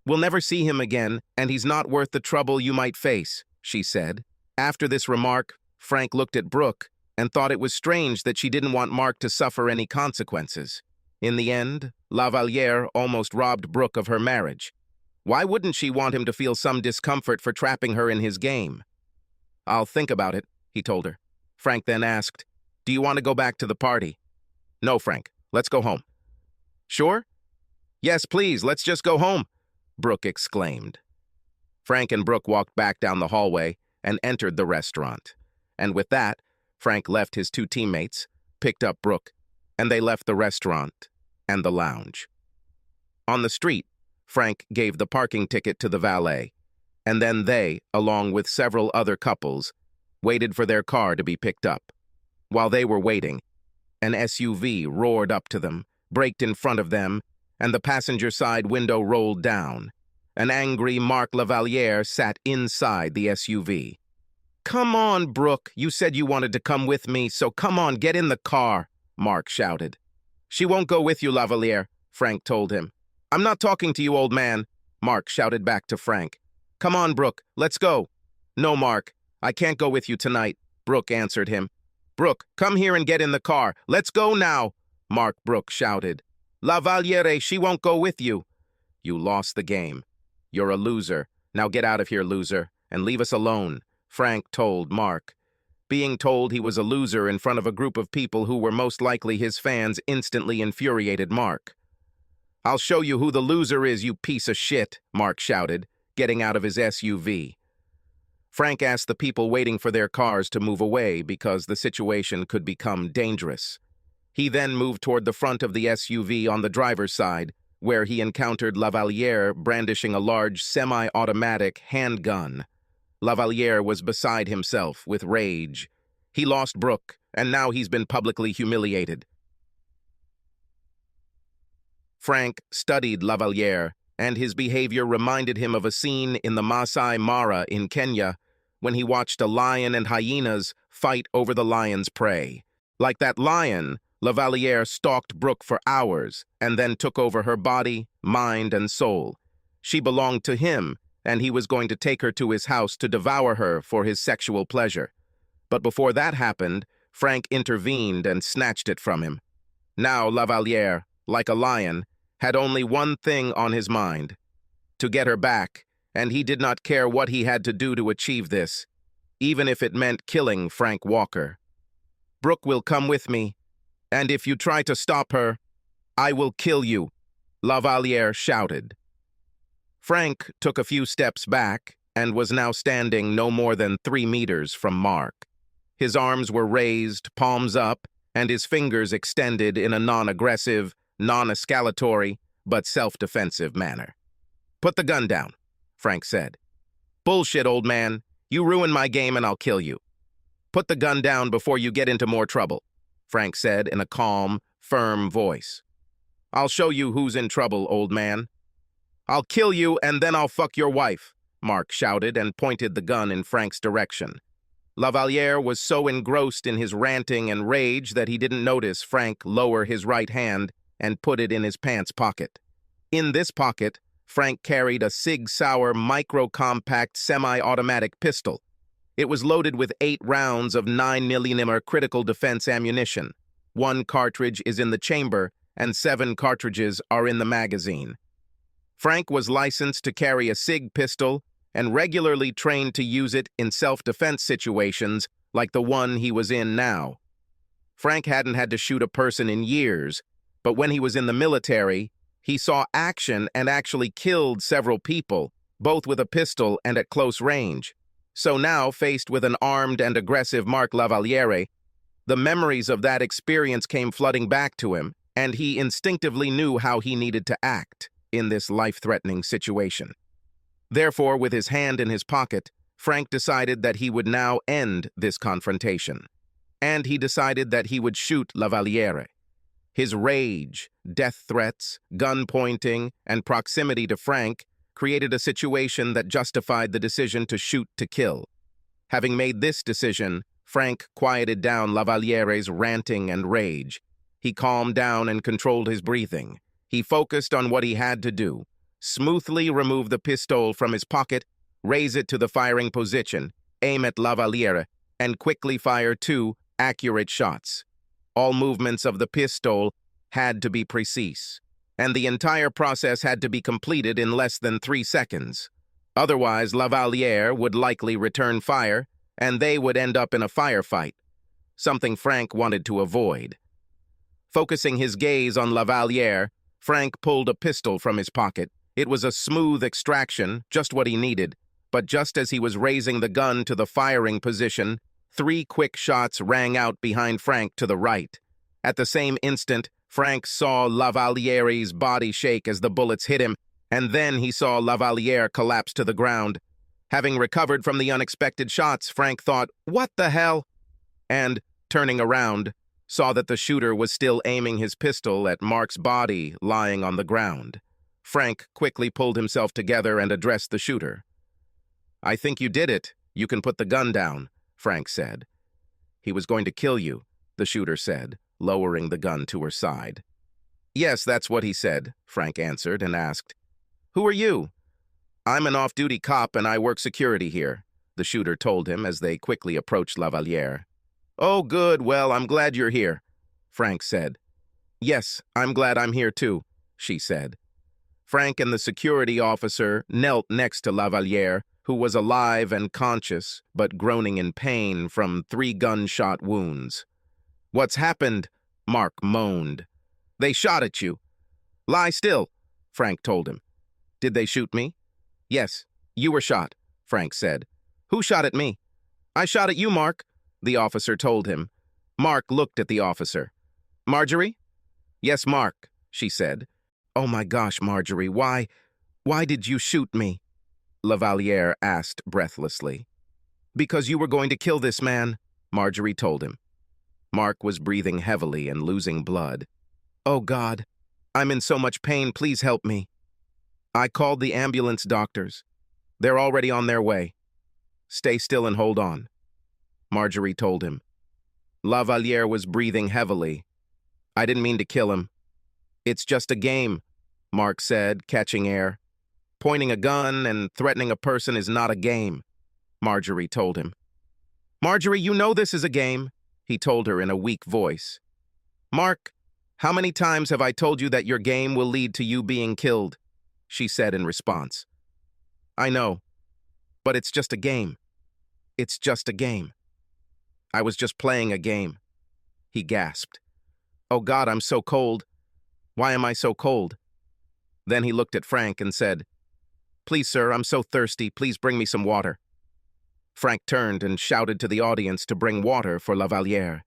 [SPEAKER 1] We'll never see him again, and he's not worth the trouble you might face," she said. After this remark, Frank looked at Brooke and thought it was strange that she didn't want Mark to suffer any consequences. In the end, Lavaliere almost robbed Brooke of her marriage. Why wouldn't she want him to feel some discomfort for trapping her in his game? "I'll think about it," he told her. Frank then asked, "Do you want to go back to the party?" "No, Frank. Let's go home." "Sure?" "Yes, please, let's just go home," Brooke exclaimed. Frank and Brooke walked back down the hallway and entered the restaurant. And with that, Frank left his two teammates, picked up Brooke, and they left the restaurant and the lounge. On the street, Frank gave the parking ticket to the valet, and then they, along with several other couples, waited for their car to be picked up. While they were waiting, an SUV roared up to them, braked in front of them, and the passenger side window rolled down. An angry Mark Lavaliere sat inside the SUV. "Come on, Brooke, you said you wanted to come with me, so come on, get in the car," Mark shouted. "She won't go with you, Lavaliere," Frank told him. "I'm not talking to you, old man," Mark shouted back to Frank. "Come on, Brooke, let's go." "No, Mark, I can't go with you tonight," Brooke answered him. "Brooke, come here and get in the car. Let's go now," Mark Brooke shouted. "La Valliere, she won't go with you." "You lost the game. You're a loser. Now get out of here, loser, and leave us alone," Frank told Mark. Being told he was a loser in front of a group of people who were most likely his fans instantly infuriated Mark. "I'll show you who the loser is, you piece of shit," Mark shouted, getting out of his SUV. Frank asked the people waiting for their cars to move away because the situation could become dangerous. He then moved toward the front of the SUV on the driver's side, where he encountered La Valliere brandishing a large semi-automatic handgun. La Valliere was beside himself with rage. He lost Brooke, and now he's been publicly humiliated. Frank studied La Valliere, and his behavior reminded him of a scene in the Masai Mara in Kenya when he watched a lion and hyenas fight over the lion's prey. Like that lion, La Valliere stalked Brooke for hours and then took over her body, mind, and soul. She belonged to him, and he was going to take her to his house to devour her for his sexual pleasure. But before that happened, Frank intervened and snatched it from him. Now La Valliere, like a lion, had only one thing on his mind: to get her back, and he did not care what he had to do to achieve this, even if it meant killing Frank Walker. "Brooke will come with me, and if you try to stop her, I will kill you," La Valliere shouted. Frank took a few steps back and was now standing no more than 3 meters from Mark. His arms were raised, palms up, and his fingers extended in a non-aggressive, non-escalatory, but self-defensive manner. "Put the gun down," Frank said. "Bullshit, old man. You ruin my game and I'll kill you." "Put the gun down before you get into more trouble," Frank said in a calm, firm voice. "I'll show you who's in trouble, old man." "I'll kill you and then I'll fuck your wife," Mark shouted and pointed the gun in Frank's direction. La Valliere was so engrossed in his ranting and rage that he didn't notice Frank lower his right hand and put it in his pants pocket. In this pocket, Frank carried a Sig Sauer micro-compact semi-automatic pistol. It was loaded with 8 rounds of 9mm critical defense ammunition. 1 cartridge is in the chamber, and 7 cartridges are in the magazine. Frank was licensed to carry a Sig pistol and regularly trained to use it in self-defense situations like the one he was in now. Frank hadn't had to shoot a person in years, but when he was in the military, he saw action and actually killed several people, both with a pistol and at close range. So now, faced with an armed and aggressive Mark La Valliere, the memories of that experience came flooding back to him, and he instinctively knew how he needed to act in this life-threatening situation. Therefore, with his hand in his pocket, Frank decided that he would now end this confrontation. And he decided that he would shoot La Valliere. His rage, death threats, gun pointing, and proximity to Frank created a situation that justified the decision to shoot to kill. Having made this decision, Frank quieted down La Valliere's ranting and rage. He calmed down and controlled his breathing. He focused on what he had to do: smoothly remove the pistol from his pocket, raise it to the firing position, aim at La Valliere, and quickly fire 2 accurate shots. All movements of the pistol had to be precise, and the entire process had to be completed in less than 3 seconds. Otherwise, La Valliere would likely return fire, and they would end up in a firefight, something Frank wanted to avoid. Focusing his gaze on La Valliere, Frank pulled a pistol from his pocket. It was a smooth extraction, just what he needed, but just as he was raising the gun to the firing position, 3 quick shots rang out behind Frank to the right. At the same instant, Frank saw La Valliere's body shake as the bullets hit him, and then he saw La Valliere collapse to the ground. Having recovered from the unexpected shots, Frank thought, "What the hell?" And, turning around, saw that the shooter was still aiming his pistol at Mark's body lying on the ground. Frank quickly pulled himself together and addressed the shooter. "I think you did it. You can put the gun down," Frank said. "He was going to kill you," the shooter said, lowering the gun to her side. "Yes, that's what he said," Frank answered and asked, "Who are you?" "I'm an off-duty cop and I work security here. the shooter told him as they quickly approached La Valliere. "Oh, good, well, I'm glad you're here," Frank said. "Yes, I'm glad I'm here too," she said. Frank and the security officer knelt next to La Valliere, who was alive and conscious, but groaning in pain from 3 gunshot wounds. "What's happened?" Mark moaned. "They shot at you." "Lie still," Frank told him. "Did they shoot me?" "Yes, you were shot," Frank said. "Who shot at me?" "I shot at you, Mark," the officer told him. Mark looked at the officer. "Marjorie?" "Yes, Mark," she said. "Oh my gosh, Marjorie, why did you shoot me?" La Valliere asked breathlessly. "Because you were going to kill this man," Marjorie told him. Mark was breathing heavily and losing blood. "Oh God, I'm in so much pain, please help me." "I called the ambulance doctors. They're already on their way. Stay still and hold on," Marjorie told him. La Valliere was breathing heavily. "I didn't mean to kill him." "It's just a game," Mark said, catching air. "Pointing a gun and threatening a person is not a game," Marjorie told him. "Marjorie, you know this is a game," he told her in a weak voice. "Mark, how many times have I told you that your game will lead to you being killed?" she said in response. "I know, but it's just a game. It's just a game. I was just playing a game," he gasped. "Oh God, I'm so cold. Why am I so cold?" Then he looked at Frank and said, "Please, sir, I'm so thirsty. Please bring me some water." Frank turned and shouted to the audience to bring water for La Valliere.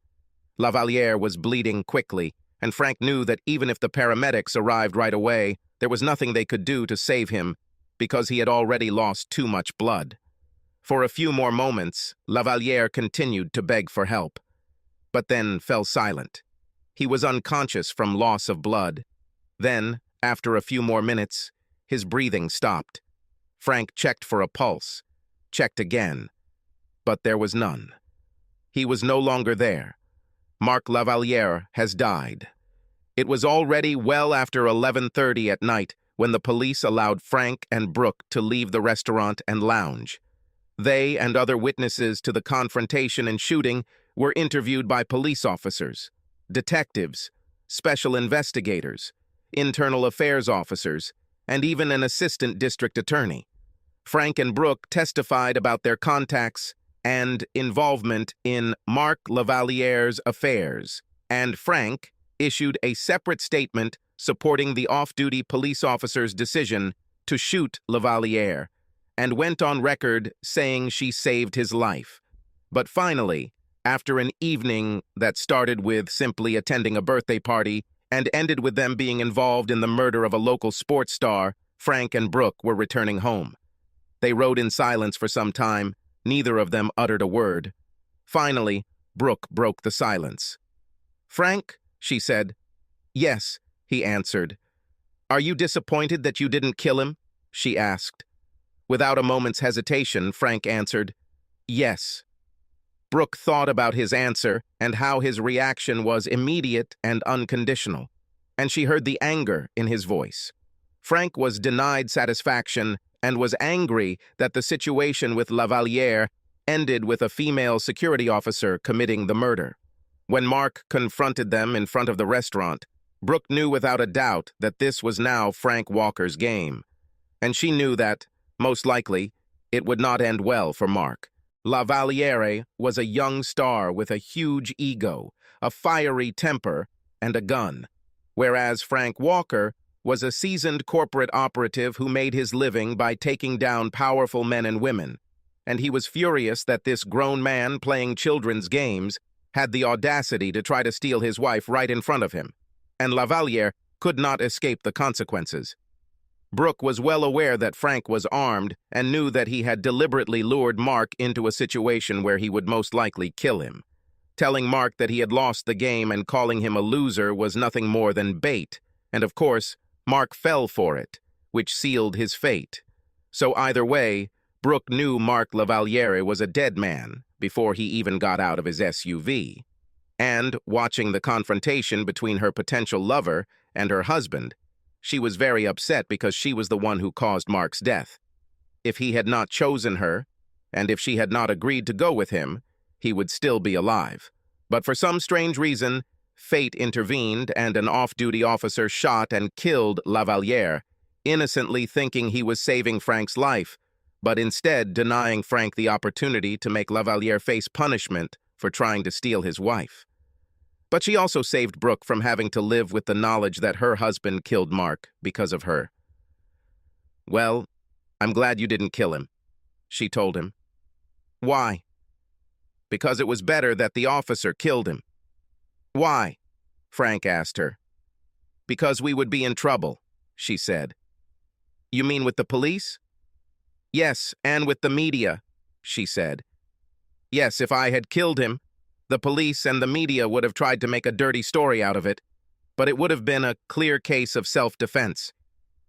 [SPEAKER 1] La Valliere was bleeding quickly, and Frank knew that even if the paramedics arrived right away, there was nothing they could do to save him because he had already lost too much blood. For a few more moments, La Valliere continued to beg for help, but then fell silent. He was unconscious from loss of blood. Then, after a few more minutes, his breathing stopped. Frank checked for a pulse, checked again, but there was none. He was no longer there. Mark La Valliere has died. It was already well after 11:30 at night when the police allowed Frank and Brooke to leave the restaurant and lounge. They and other witnesses to the confrontation and shooting were interviewed by police officers, detectives, special investigators, internal affairs officers, and even an assistant district attorney. Frank and Brooke testified about their contacts and involvement in Mark La Valliere's affairs, and Frank issued a separate statement supporting the off-duty police officer's decision to shoot La Valliere, and went on record saying she saved his life. But finally, after an evening that started with simply attending a birthday party and ended with them being involved in the murder of a local sports star, Frank and Brooke were returning home. They rode in silence for some time. Neither of them uttered a word. Finally, Brooke broke the silence. "Frank," she said. "Yes," he answered. "Are you disappointed that you didn't kill him?" she asked. Without a moment's hesitation, Frank answered, "Yes." Brooke thought about his answer and how his reaction was immediate and unconditional, and she heard the anger in his voice. Frank was denied satisfaction and was angry that the situation with La Valliere ended with a female security officer committing the murder. When Mark confronted them in front of the restaurant, Brooke knew without a doubt that this was now Frank Walker's game, and she knew that, most likely, it would not end well for Mark. La Valliere was a young star with a huge ego, a fiery temper, and a gun, whereas Frank Walker was a seasoned corporate operative who made his living by taking down powerful men and women, and he was furious that this grown man playing children's games had the audacity to try to steal his wife right in front of him, and La Valliere could not escape the consequences. Brooke was well aware that Frank was armed and knew that he had deliberately lured Mark into a situation where he would most likely kill him. Telling Mark that he had lost the game and calling him a loser was nothing more than bait, and of course, Mark fell for it, which sealed his fate. So either way, Brooke knew Mark La Valliere was a dead man before he even got out of his SUV. And, watching the confrontation between her potential lover and her husband, she was very upset because she was the one who caused Mark's death. If he had not chosen her, and if she had not agreed to go with him, he would still be alive. But for some strange reason, fate intervened and an off-duty officer shot and killed Lavalliere, innocently thinking he was saving Frank's life, but instead denying Frank the opportunity to make Lavalliere face punishment for trying to steal his wife. But she also saved Brooke from having to live with the knowledge that her husband killed Mark because of her. "Well, I'm glad you didn't kill him," she told him. "Why?" "Because it was better that the officer killed him." "Why?" Frank asked her. "Because we would be in trouble," she said. "You mean with the police?" "Yes, and with the media," she said. "Yes, if I had killed him, the police and the media would have tried to make a dirty story out of it, but it would have been a clear case of self-defense.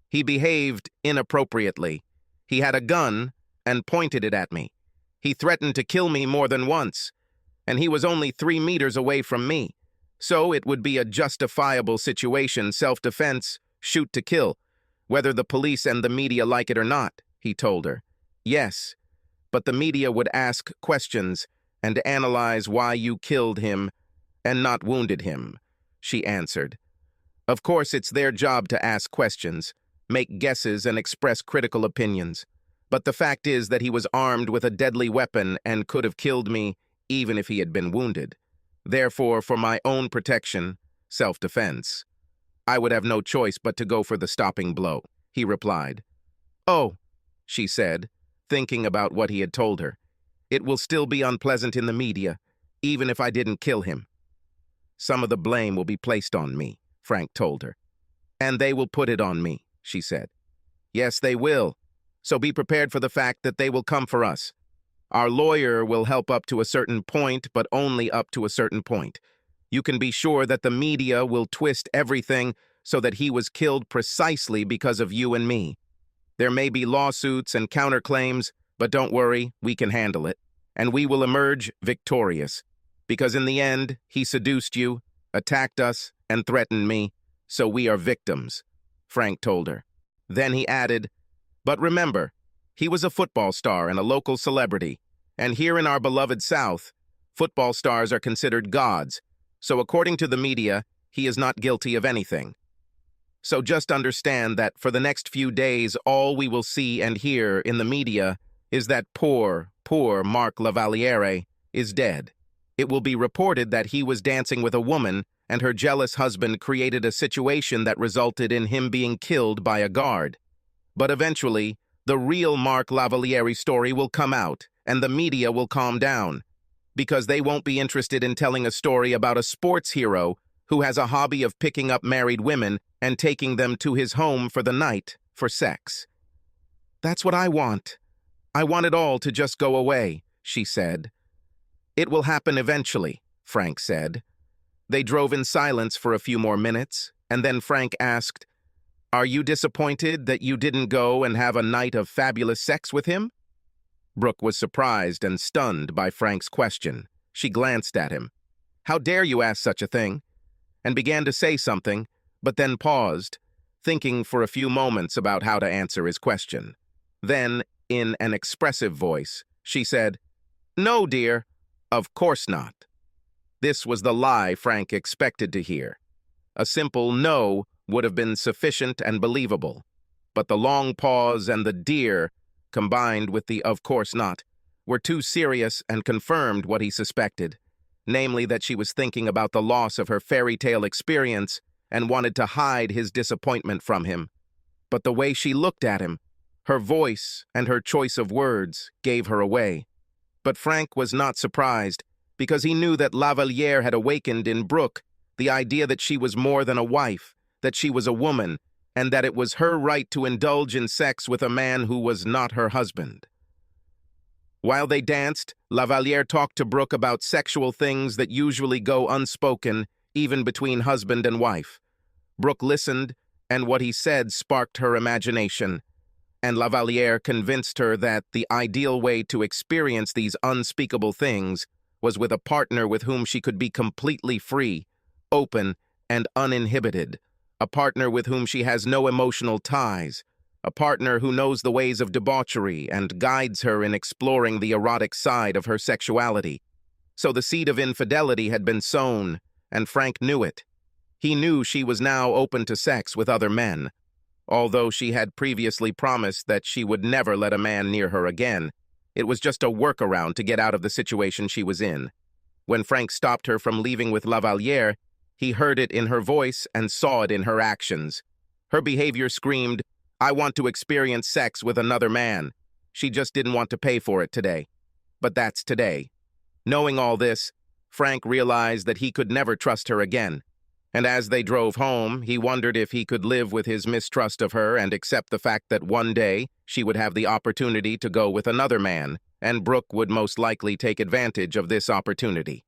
[SPEAKER 1] He behaved inappropriately. He had a gun and pointed it at me. He threatened to kill me more than once, and he was only 3 meters away from me. So it would be a justifiable situation, self-defense, shoot to kill, whether the police and the media like it or not," he told her. "Yes, but the media would ask questions and analyze why you killed him and not wounded him," she answered. "Of course, it's their job to ask questions, make guesses, and express critical opinions. But the fact is that he was armed with a deadly weapon and could have killed me even if he had been wounded. Therefore, for my own protection, self-defense, I would have no choice but to go for the stopping blow," he replied. "Oh," she said, thinking about what he had told her. "It will still be unpleasant in the media, even if I didn't kill him." "Some of the blame will be placed on me," Frank told her. "And they will put it on me," she said. "Yes, they will. So be prepared for the fact that they will come for us. Our lawyer will help up to a certain point, but only up to a certain point. You can be sure that the media will twist everything so that he was killed precisely because of you and me. There may be lawsuits and counterclaims, but don't worry, we can handle it. And we will emerge victorious. Because in the end, he seduced you, attacked us, and threatened me, so we are victims," Frank told her. Then he added, "But remember, he was a football star and a local celebrity, and here in our beloved South, football stars are considered gods, so according to the media, he is not guilty of anything. So just understand that for the next few days, all we will see and hear in the media is that poor Mark Lavalliere is dead. It will be reported that he was dancing with a woman and her jealous husband created a situation that resulted in him being killed by a guard. But eventually, the real Mark Lavalliere story will come out and the media will calm down, because they won't be interested in telling a story about a sports hero who has a hobby of picking up married women and taking them to his home for the night for sex. That's what I want. I want it all to just go away," she said. "It will happen eventually," Frank said. They drove in silence for a few more minutes, and then Frank asked, "Are you disappointed that you didn't go and have a night of fabulous sex with him?" Brooke was surprised and stunned by Frank's question. She glanced at him. "How dare you ask such a thing?" and began to say something, but then paused, thinking for a few moments about how to answer his question. Then, in an expressive voice, she said, "No, dear, of course not." This was the lie Frank expected to hear. A simple no would have been sufficient and believable, but the long pause and the dear, combined with the of course not, were too serious and confirmed what he suspected, namely that she was thinking about the loss of her fairy tale experience and wanted to hide his disappointment from him. But the way she looked at him, her voice and her choice of words gave her away. But Frank was not surprised, because he knew that Lavalliere had awakened in Brooke the idea that she was more than a wife, that she was a woman, and that it was her right to indulge in sex with a man who was not her husband. While they danced, Lavalliere talked to Brooke about sexual things that usually go unspoken, even between husband and wife. Brooke listened, and what he said sparked her imagination, and Lavalliere convinced her that the ideal way to experience these unspeakable things was with a partner with whom she could be completely free, open, and uninhibited, a partner with whom she has no emotional ties, a partner who knows the ways of debauchery and guides her in exploring the erotic side of her sexuality. So the seed of infidelity had been sown, and Frank knew it. He knew she was now open to sex with other men. Although she had previously promised that she would never let a man near her again, it was just a workaround to get out of the situation she was in. When Frank stopped her from leaving with Lavaliere, he heard it in her voice and saw it in her actions. Her behavior screamed, "I want to experience sex with another man." She just didn't want to pay for it today. But that's today. Knowing all this, Frank realized that he could never trust her again. And as they drove home, he wondered if he could live with his mistrust of her and accept the fact that one day she would have the opportunity to go with another man, and Brooke would most likely take advantage of this opportunity.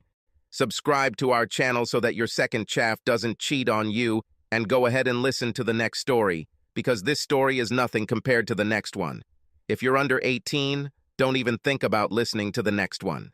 [SPEAKER 1] Subscribe to our channel so that your second chaff doesn't cheat on you, and go ahead and listen to the next story, because this story is nothing compared to the next one. If you're under 18, don't even think about listening to the next one.